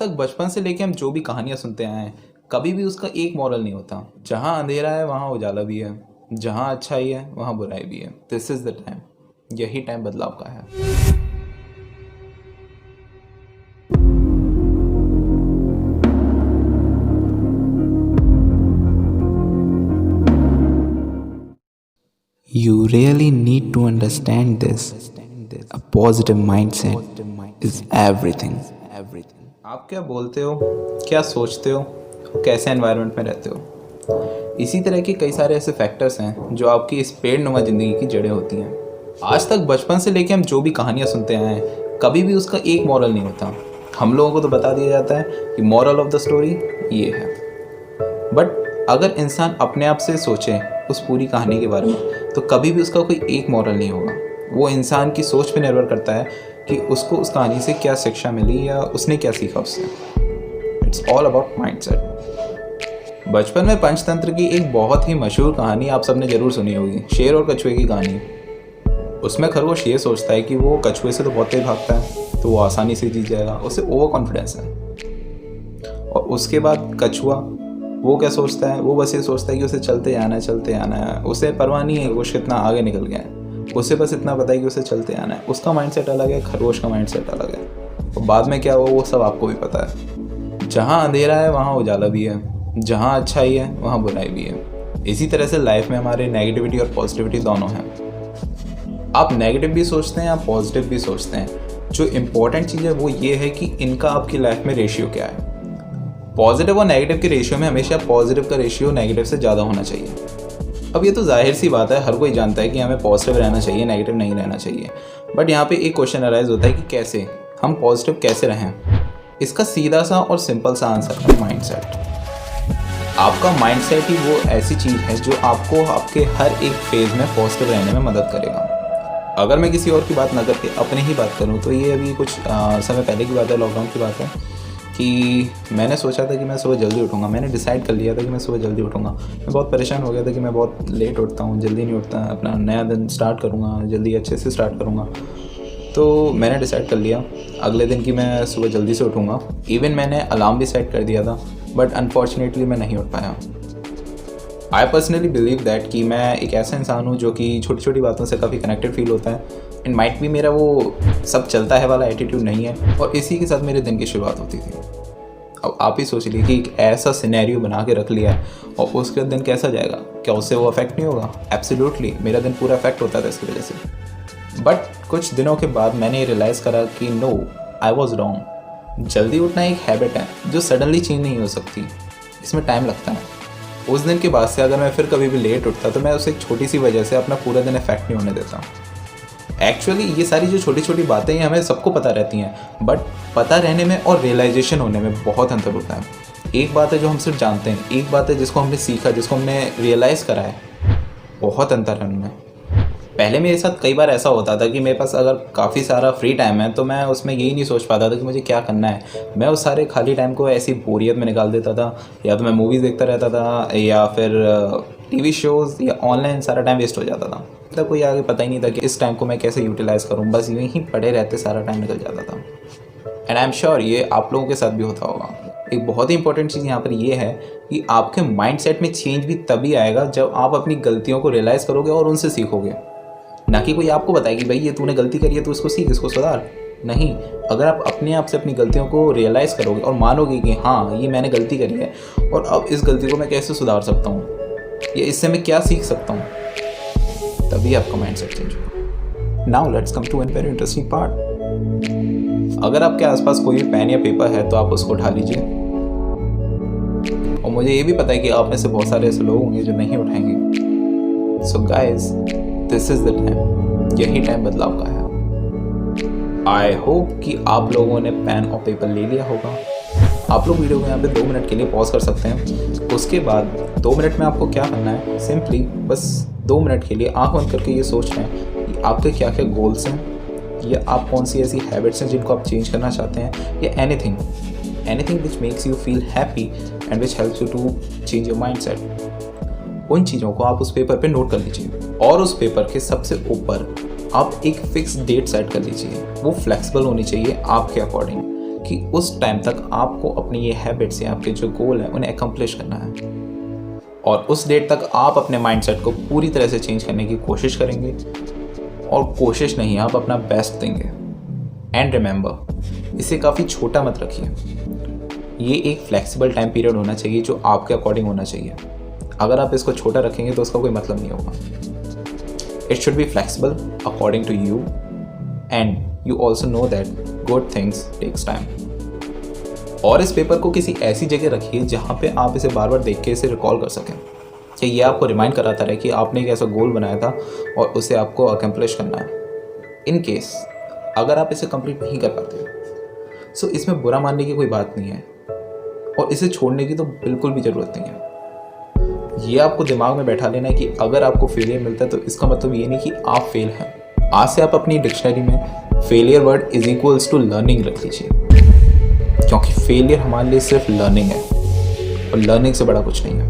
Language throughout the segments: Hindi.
तक बचपन से लेके हम जो भी कहानियाँ सुनते आए हैं, कभी भी उसका एक मॉरल नहीं होता। जहाँ अंधेरा है वहाँ उजाला भी है, जहाँ अच्छाई है वहाँ बुराई भी है। दिस इज़ द टाइम, यही टाइम बदलाव का है। You really need to understand this. A positive mindset is everything. आप क्या बोलते हो, क्या सोचते हो, कैसे एनवायरनमेंट में रहते हो, इसी तरह के कई सारे ऐसे फैक्टर्स हैं जो आपकी इस पेड़-नुमा ज़िंदगी की जड़ें होती हैं। आज तक बचपन से लेके हम जो भी कहानियाँ सुनते आए हैं, कभी भी उसका एक मॉरल नहीं होता। हम लोगों को तो बता दिया जाता है कि मॉरल ऑफ द स्टोरी ये है, बट अगर इंसान अपने आप से सोचे उस पूरी कहानी के बारे में, तो कभी भी उसका कोई एक मॉरल नहीं होगा। वो इंसान की सोच पे निर्भर करता है कि उसको उस कहानी से क्या शिक्षा मिली या उसने क्या सीखा उससे। It's all about mindset. बचपन में पंचतंत्र की एक बहुत ही मशहूर कहानी आप सबने जरूर सुनी होगी, शेर और कछुए की कहानी। उसमें खरगोश ये सोचता है कि वो कछुए से तो बहुत तेज भागता है, तो वो आसानी से जीत जाएगा, उसे ओवर कॉन्फिडेंस है। और उसके बाद कछुआ वो क्या सोचता है, वो बस ये सोचता है कि उसे चलते आना है। उसे परवाह नहीं है वो कितना आगे निकल गया है, उसे बस इतना पता है कि उसे चलते आना है। उसका माइंडसेट अलग है, खरगोश का माइंडसेट अलग है। और बाद में क्या हुआ वो सब आपको भी पता है। जहाँ अंधेरा है वहाँ उजाला भी है, जहाँ अच्छाई है वहाँ बुराई भी है। इसी तरह से लाइफ में हमारे नेगेटिविटी और पॉजिटिविटी दोनों हैं। आप नेगेटिव भी सोचते हैं, आप पॉजिटिव भी सोचते हैं। जो इम्पोर्टेंट चीज़ है वो ये है कि इनका आपकी लाइफ में रेशियो क्या है। पॉजिटिव और नेगेटिव के रेशियो में हमेशा पॉजिटिव का रेशियो नेगेटिव से ज़्यादा होना चाहिए। अब ये तो जाहिर सी बात है, हर कोई जानता है कि हमें पॉजिटिव रहना चाहिए, नेगेटिव नहीं रहना चाहिए। बट यहाँ पे एक क्वेश्चन अराइज होता है कि कैसे हम पॉजिटिव कैसे रहें। इसका सीधा सा और सिंपल सा आंसर है माइंडसेट। आपका माइंडसेट ही वो ऐसी चीज़ है जो आपको आपके हर एक फेज़ में पॉजिटिव रहने में मदद करेगा। अगर मैं किसी और की बात ना करके अपनी ही बात करूँ तो ये अभी कुछ समय पहले की बात है, लॉकडाउन की बात है कि मैंने सोचा था कि मैं सुबह जल्दी उठूँगा। मैंने डिसाइड कर लिया था कि मैं सुबह जल्दी उठूँगा। मैं बहुत परेशान हो गया था कि मैं बहुत लेट उठता हूँ, जल्दी नहीं उठता। अपना नया दिन स्टार्ट करूँगा, जल्दी अच्छे से स्टार्ट करूँगा। तो मैंने डिसाइड कर लिया अगले दिन कि मैं सुबह जल्दी से उठूँगा। इवन मैंने अलार्म भी सेट कर दिया था, बट अनफॉर्चुनेटली मैं नहीं उठ पाया। आई पर्सनली बिलीव दैट कि मैं एक ऐसा इंसान हूँ जो कि छोटी छोटी बातों से काफ़ी कनेक्टेड फील होता है। एंड माइट भी मेरा वो सब चलता है वाला एटीट्यूड नहीं है, और इसी के साथ मेरे दिन की शुरुआत होती थी। अब आप ही सोच लीजिए कि एक ऐसा सिनेरियो बना के रख लिया है और उसके दिन कैसा जाएगा, क्या उससे वो अफेक्ट नहीं होगा? एब्सोल्युटली, मेरा दिन पूरा अफेक्ट होता था इसकी वजह से। बट कुछ दिनों के बाद मैंने ये रियलाइज़ करा कि नो, आई वॉज रॉन्ग। जल्दी उठना एक हैबिट है जो सडनली चेंज नहीं हो सकती, इसमें टाइम लगता है। उस दिन के बाद से अगर मैं फिर कभी भी लेट उठता तो मैं उस एक छोटी सी वजह से अपना पूरा दिन इफेक्ट नहीं होने देता। एक्चुअली ये सारी जो छोटी छोटी बातें हैं हमें सबको पता रहती हैं, बट पता रहने में और रियलाइजेशन होने में बहुत अंतर होता है। एक बात है जो हम सिर्फ जानते हैं, एक बात है जिसको हमने सीखा, जिसको हमने रियलाइज़ करा है, बहुत अंतर है उनमें। पहले मेरे साथ कई बार ऐसा होता था कि मेरे पास अगर काफ़ी सारा फ्री टाइम है तो मैं उसमें यही नहीं सोच पाता था कि मुझे क्या करना है। मैं उस सारे खाली टाइम को ऐसी बोरियत में निकाल देता था, या तो मैं मूवीज़ देखता रहता था, या फिर टीवी शोज़, या ऑनलाइन सारा टाइम वेस्ट हो जाता था। तब कोई आगे पता ही नहीं था कि इस टाइम को मैं कैसे यूटिलाइज़ करूँ। बस यूँ ही पड़े रहते सारा टाइम निकल जाता था। एंड आई एम श्योर ये आप लोगों के साथ भी होता होगा। एक बहुत ही इंपॉर्टेंट चीज़ यहाँ पर ये है कि आपके माइंडसेट में चेंज भी तभी आएगा जब आप अपनी गलतियों को रियलाइज़ करोगे और उनसे सीखोगे। ना कि कोई आपको बताए कि भाई ये तूने गलती करी है तो इसको सीख, इसको सुधार। नहीं, अगर आप अपने आप से अपनी गलतियों को रियलाइज़ करोगे और मानोगे कि हाँ ये मैंने गलती करी है और अब इस गलती को मैं कैसे सुधार सकता हूँ, या इससे मैं क्या सीख सकता हूँ, तभी आपका माइंडसेट चेंज होगा। Now let's come to an very interesting part. अगर आपके आसपास कोई भी पेन या पेपर है तो आप उसको उठा लीजिए। और मुझे ये भी पता है कि आप में से बहुत सारे ऐसे लोग होंगे जो नहीं उठाएंगे। So guys, this is the time, यही टाइम बदलाव का है। आई होप कि आप लोगों ने पेन और पेपर ले लिया होगा। आप लोग वीडियो को यहाँ पे 2 मिनट के लिए पॉज कर सकते हैं। उसके बाद 2 मिनट में आपको क्या करना है, सिंपली बस 2 मिनट के लिए आंख बंद करके ये सोच रहे हैं कि आपके क्या क्या गोल्स हैं, या आप कौन सी ऐसी हैबिट्स हैं जिनको आप चेंज करना चाहते हैं, या anything which makes you feel happy and which helps you to change your mindset. उन चीज़ों को आप उस पेपर पे नोट कर लीजिए, और उस पेपर के सबसे ऊपर आप एक फिक्स डेट सेट कर लीजिए। वो फ्लेक्सिबल होनी चाहिए आपके अकॉर्डिंग, कि उस टाइम तक आपको अपनी ये हैबिट्स या आपके जो गोल है उन्हें एकम्प्लिश करना है, और उस डेट तक आप अपने माइंडसेट को पूरी तरह से चेंज करने की कोशिश करेंगे, और कोशिश नहीं, आप अपना बेस्ट देंगे। एंड रिमेंबर, इसे काफ़ी छोटा मत रखिए। ये एक फ्लेक्सिबल टाइम पीरियड होना चाहिए जो आपके अकॉर्डिंग होना चाहिए। अगर आप इसको छोटा रखेंगे तो उसका कोई मतलब नहीं होगा। It should be flexible according to you, and you also know that good things takes time. और इस पेपर को किसी ऐसी जगह रखिए जहाँ पे आप इसे बार बार देख के इसे रिकॉल कर सकें, कि ये आपको रिमाइंड कराता रहे कि आपने एक ऐसा गोल बनाया था और उसे आपको अकम्प्लिश करना है। इन केस अगर आप इसे कंप्लीट नहीं कर पाते सो इसमें बुरा मानने की कोई बात नहीं है, और इसे छोड़ने की तो बिल्कुल भी ज़रूरत नहीं है। ये आपको दिमाग में बैठा लेना है कि अगर आपको फेलियर मिलता है तो इसका मतलब ये नहीं कि आप फेल हैं। आज से आप अपनी डिक्शनरी में failure word is equals to learning रख लीजिए, क्योंकि फेलियर हमारे लिए सिर्फ लर्निंग है और लर्निंग से बड़ा कुछ नहीं है।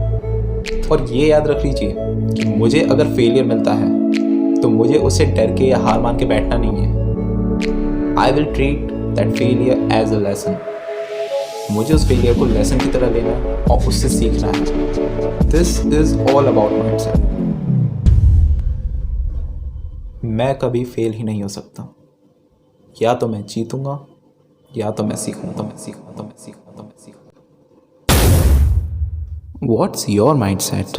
और ये याद रख लीजिए कि मुझे अगर फेलियर मिलता है तो मुझे उसे डर के या हार मान के बैठना नहीं है। I will treat that failure as a lesson. मुझे उस फेलियर को लेसन की तरह लेना है और उससे सीखना है। This is all about mindset. मैं कभी फेल ही नहीं हो सकता। या तो मैं जीतूंगा या तो मैं सीखूंगा। What's your mindset?